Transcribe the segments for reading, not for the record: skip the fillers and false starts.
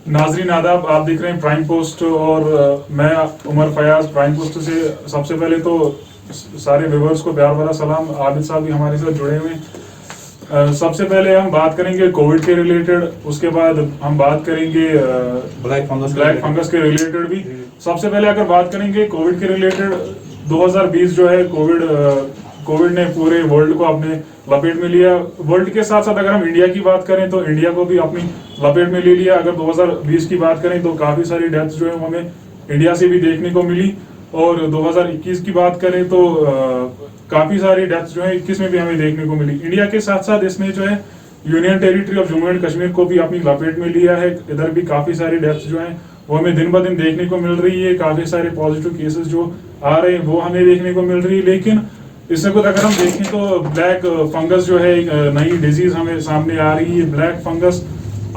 नाजरीन आदाब, आप देख रहे हैं प्राइम पोस्ट और मैं उमर फयाज प्राइम पोस्ट से। सबसे पहले तो सारे व्यूवर्स को प्यार भरा सलाम। आबिद साहब भी हमारे साथ जुड़े हुए हैं। सबसे पहले हम बात करेंगे कोविड के रिलेटेड, उसके बाद हम बात करेंगे ब्लैक फंगस के रिलेटेड भी। सबसे पहले अगर बात करेंगे कोविड के रिलेटेड, 2020 जो है कोविड ने पूरे वर्ल्ड को अपने लपेट में लिया। वर्ल्ड के साथ साथ अगर हम इंडिया की बात करें तो इंडिया को भी अपनी लपेट में ले लिया। अगर 2020 की बात करें तो काफी सारी डेथ्स जो है वो हमें इंडिया से भी देखने को मिली, और 2021 की बात करें तो काफी सारी डेथ्स जो है 21 में भी हमें देखने को मिली। इंडिया के साथ साथ इसने जो है union territory of Jammu and Kashmir को भी अपनी लपेट में लिया है। इधर भी काफी सारी डेथ्स जो है वो हमें दिन ब दिन देखने को मिल रही है। काफी सारे पॉजिटिव केसेस जो आ रहे हैं वो हमें देखने को मिल रही है। लेकिन इससे कुछ अगर हम देखें तो ब्लैक फंगस जो है एक नई डिजीज हमें सामने आ रही है। ब्लैक फंगस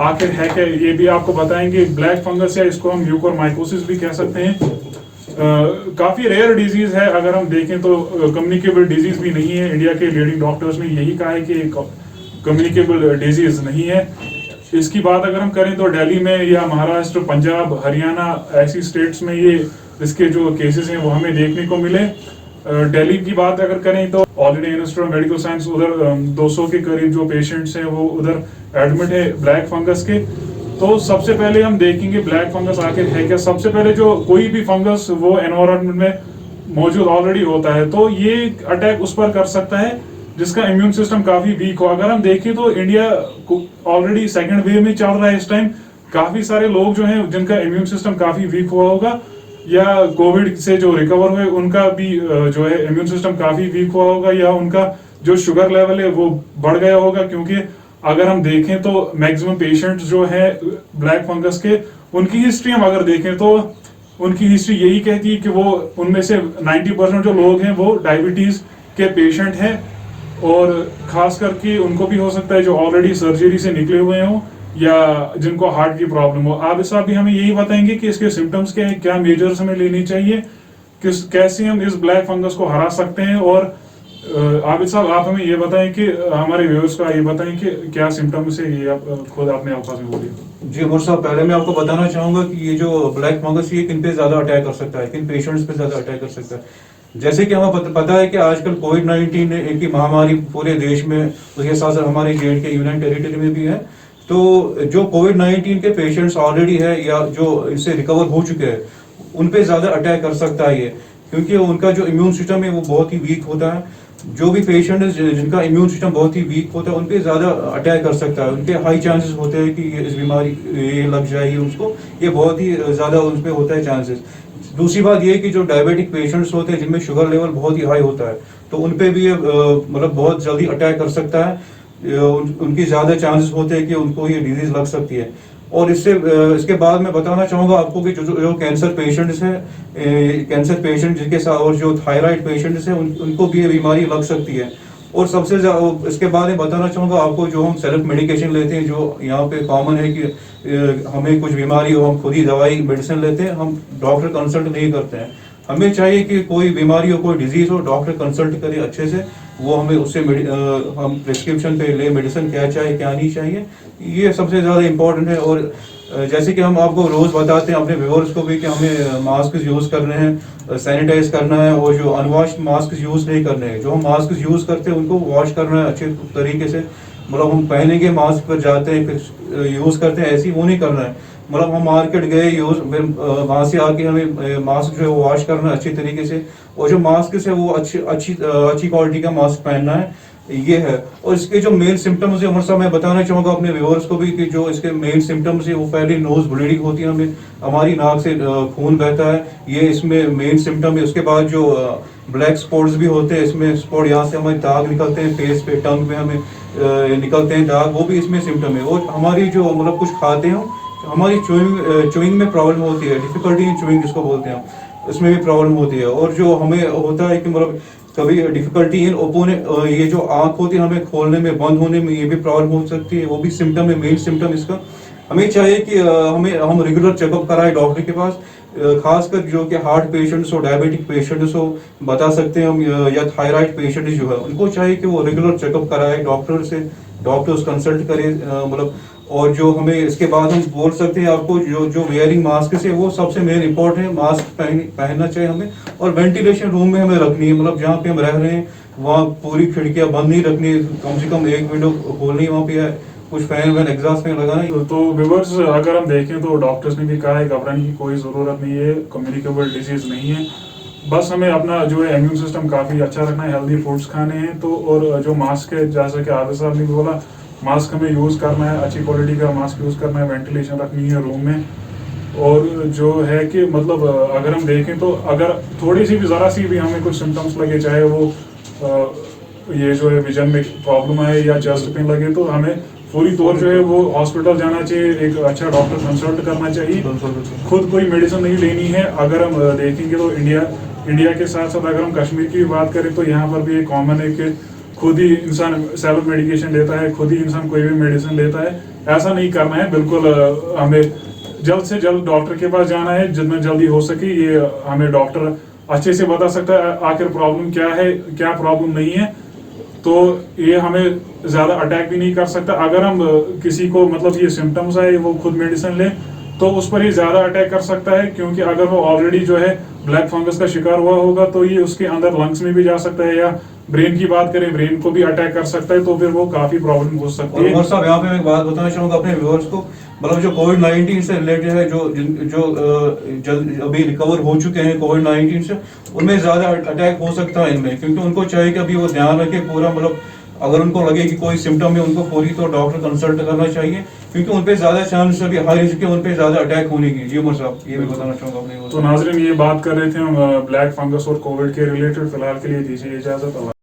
आखिर है क्या, ये भी आपको बताएंगे। ब्लैक फंगस या इसको हम म्यूकोरमाइकोसिस भी कह सकते हैं। काफी रेयर डिजीज है। अगर हम देखें तो कम्युनिकेबल डिजीज भी नहीं है। इंडिया के लीडिंग डॉक्टर्स ने यही कहा है कि कम्युनिकेबल डिजीज नहीं है। इसकी बात अगर हम करें तो दिल्ली में या महाराष्ट्र, पंजाब, हरियाणा ऐसी स्टेट्स में ये इसके जो केसेस हैं वो हमें देखने को मिले। दिल्ली की बात अगर करें तो all India institute of medical science उधर 200 के करीब जो पेशेंट्स हैं वो उधर एडमिट है ब्लैक फंगस के। तो सबसे पहले हम देखेंगे ब्लैक फंगस आखिर है क्या। सबसे पहले जो कोई भी फंगस वो एनवायरनमेंट में मौजूद ऑलरेडी होता है तो ये अटैक उस पर कर सकता है जिसका इम्यून सिस्टम काफी वीक हो। अगर हम देखें तो इंडिया ऑलरेडी सेकेंड वेव में चल रहा है इस टाइम। काफी सारे लोग जो हैं जिनका इम्यून सिस्टम काफी वीक हुआ होगा या कोविड से जो रिकवर हुए उनका भी जो है इम्यून सिस्टम काफी वीक हुआ होगा, या उनका जो शुगर लेवल है वो बढ़ गया होगा। क्योंकि अगर हम देखें तो मैक्सिमम पेशेंट्स जो है ब्लैक फंगस के, उनकी हिस्ट्री हम अगर देखें तो उनकी हिस्ट्री यही कहती है कि वो उनमें से 90% जो लोग हैं वो डायबिटीज के पेशेंट हैं, और खास करके उनको भी हो सकता है जो ऑलरेडी सर्जरी से निकले हुए हों या जिनको हार्ट की प्रॉब्लम हो। आबिद साहब भी हमें यही बताएंगे कि इसके सिम्टम्स क्या हैं, क्या मेजर्स हमें लेनी चाहिए, कैसे हम इस ब्लैक फंगस को हरा सकते हैं। और आबिद साहब आप हमें ये बताएं कि हमारे व्यूअर्स को ये बताएं कि क्या सिम्टम्स है, ये आप खुद अपने अल्फाज में बोलिए। जी उमर साहब, पहले मैं आपको बताना चाहूंगा कि ये जो ब्लैक फंगस ये किन पे ज्यादा अटैक कर सकता है, किन पेशेंट्स पे ज्यादा अटैक कर सकता है। जैसे कि हमें पता है कि आजकल कोविड-19 एक ही महामारी पूरे देश में, उसके साथ साथ हमारे J&K यूनियन टेरिटरी में भी है। तो जो कोविड-19 के पेशेंट्स ऑलरेडी है या जो इससे रिकवर हो चुके हैं उन पे ज्यादा अटैक कर सकता है ये, क्योंकि उनका जो इम्यून सिस्टम है वो बहुत ही वीक होता है। जो भी पेशेंट है जिनका इम्यून सिस्टम बहुत ही वीक होता है उन पे ज्यादा अटैक कर सकता है। उनके हाई चांसेस होते हैं कि इस बीमारी ये लग जाएगी उसको, ये बहुत ही ज्यादा उन पे होता है चांसेस। दूसरी बात ये कि जो डायबिटिक पेशेंट्स होते हैं जिनमें शुगर लेवल बहुत ही हाई होता है तो उन पे भी मतलब बहुत जल्दी अटैक कर सकता है। उनकी ज्यादा चांसेस होते हैं कि उनको ये डिजीज लग सकती है। और इसके बाद मैं बताना चाहूंगा आपको कि जो कैंसर पेशेंट्स हैं, कैंसर पेशेंट जिनके साथ और जो थायराइड पेशेंट्स हैं उनको भी ये बीमारी लग सकती है। और सबसे ज्यादा इसके बाद मैं बताना चाहूंगा आपको, जो हम सेल्फ मेडिकेशन लेते हैं, जो यहाँ पे कॉमन है कि हमें कुछ बीमारी हो हम खुद ही दवाई मेडिसिन लेते हैं, हम डॉक्टर कंसल्ट नहीं करते हैं। हमें चाहिए कि कोई बीमारी हो, कोई डिजीज हो, डॉक्टर कंसल्ट करे अच्छे से, वो हमें उससे हम प्रिस्क्रिप्शन पे ले मेडिसिन क्या चाहिए क्या नहीं चाहिए, ये सबसे ज़्यादा इम्पोर्टेंट है। और जैसे कि हम आपको रोज़ बताते हैं अपने व्यूअर्स को भी कि हमें मास्क यूज़ करने हैं, सैनिटाइज करना है, और जो अनवॉश मास्क यूज़ नहीं करने हैं। जो हम मास्क यूज़ करते हैं उनको वॉश करना है अच्छे तरीके से। मतलब हम पहनेंगे मास्क पर जाते हैं फिर यूज़ करते हैं, ऐसे ही वो नहीं करना है। मतलब हम मार्केट गए यूज, फिर वहाँ से आके हमें मास्क जो है वो वॉश करना है अच्छी तरीके से, और जो मास्क है वो अच्छी क्वालिटी का मास्क पहनना है, ये है। और इसके जो मेन सिम्टम्स है उमर साहब, मैं बताना चाहूँगा अपने व्यूअर्स को भी कि जो इसके मेन सिम्टम्स है वो पहले नोज ब्लीडिंग होती है, हमें हमारी नाक से खून बहता है, ये इसमें मेन सिम्टम है। उसके बाद जो ब्लैक स्पॉट्स भी होते हैं, इसमें स्पॉट यहाँ से हमें दाग निकलते हैं, फेस पे टंग पे हमें निकलते हैं दाग, वो भी इसमें सिम्टम है। और हमारी जो मतलब कुछ खाते हैं हमारी चुइंग में प्रॉब्लम होती है, डिफिकल्टी इन चुइंग जिसको बोलते हैं हम, उसमें भी प्रॉब्लम होती है। और जो हमें होता है कि मतलब कभी डिफिकल्टी इन ओपोने, ये जो आंख होती है हमें खोलने में, बंद होने में, ये भी प्रॉब्लम हो सकती है, वो भी सिम्टम है, मेन सिम्टम इसका। हमें चाहिए कि हम रेगुलर चेकअप कराएं डॉक्टर के पास, खासकर जो कि हार्ट पेशेंट्स हो, डायबिटिक पेशेंट्स हो, बता सकते हैं हम, या थायराइड पेशेंट जो है उनको चाहिए कि वो रेगुलर चेकअप कराए डॉक्टर से, डॉक्टर्स कंसल्ट करें, मतलब और जो हमें इसके बाद हम बोल सकते हैं आपको जो वेयरिंग मास्क से वो सबसे मेन इंपॉर्टेंट है, मास्क पहनना चाहिए हमें। और वेंटिलेशन रूम में हमें रखनी है, मतलब जहाँ पे हम रह रहे हैं वहाँ पूरी खिड़कियाँ बंद नहीं रखनी, कम से कम एक विंडो खोलनी, वहाँ पे कुछ फैन वैन एग्जॉस्ट फैन लगाना है। तो व्यूअर्स, अगर हम देखें तो डॉक्टर्स ने भी कहा है घबराने की कोई ज़रूरत नहीं है, कम्युनिकेबल डिजीज नहीं है, बस हमें अपना जो है इम्यून सिस्टम काफ़ी अच्छा रखना है, हेल्दी फूड्स खाने हैं। तो और जो मास्क है, जैसा कि आदिल साहब ने भी बोला, मास्क हमें यूज़ करना है, अच्छी क्वालिटी का मास्क यूज़ करना है, वेंटिलेशन रखनी है रूम में। और जो है कि मतलब अगर हम देखें तो अगर थोड़ी सी भी ज़रा सी भी हमें कुछ सिम्टम्स लगे, चाहे वो ये जो है विजन में प्रॉब्लम आए या चेस्ट पेन लगे, तो हमें पूरी तौर जो है वो हॉस्पिटल जाना चाहिए, एक अच्छा डॉक्टर कंसल्ट करना चाहिए, खुद कोई मेडिसिन नहीं लेनी है। अगर हम देखेंगे तो इंडिया के साथ साथ अगर हम कश्मीर की भी बात करें तो यहाँ पर भी एक कॉमन है कि खुद ही इंसान सेल्फ मेडिकेशन लेता है, खुद ही इंसान कोई भी मेडिसिन लेता है। ऐसा नहीं करना है बिल्कुल, हमें जल्द से जल्द डॉक्टर के पास जाना है, जितना जल्दी हो सके। ये हमें डॉक्टर अच्छे से बता सकता है आखिर प्रॉब्लम क्या है, क्या प्रॉब्लम नहीं है। तो ये हमें ज्यादा अटैक भी नहीं कर सकता। अगर हम किसी को मतलब ये सिम्टम्स आए, वो खुद मेडिसिन ले, तो उस पर ही ज्यादा अटैक कर सकता है, क्योंकि अगर वो ऑलरेडी जो है ब्लैक फंगस का शिकार हुआ होगा तो ये उसके अंदर लंग्स में भी जा सकता है, या ब्रेन की बात करें, ब्रेन को भी अटैक कर सकता है, तो फिर वो काफी प्रॉब्लम हो सकती है। और साहब यहाँ पे मैं एक बात बताना चाहूंगा अपने व्यूअर्स को, मतलब जो कोविड-19 से रिलेटेड है, जो अभी रिकवर हो चुके हैं कोविड-19 से, उनमें ज्यादा अटैक हो सकता है इनमें, क्योंकि उनको चाहिए कि अभी वो ध्यान रखे पूरा, मतलब अगर उनको लगे कि कोई सिम्टम है उनको पूरी तो डॉक्टर कंसल्ट करना चाहिए, क्योंकि उनपे ज्यादा चांस अभी हाई रिस्क है उनपे ज्यादा अटैक होने की। जी उमर साहब, ये भी बताना चाहूंगा अपने। तो नाजरीन, ये बात कर रहे थे हम ब्लैक फंगस और कोविड के रिलेटेड। फिलहाल के लिए दीजिए इजाजत।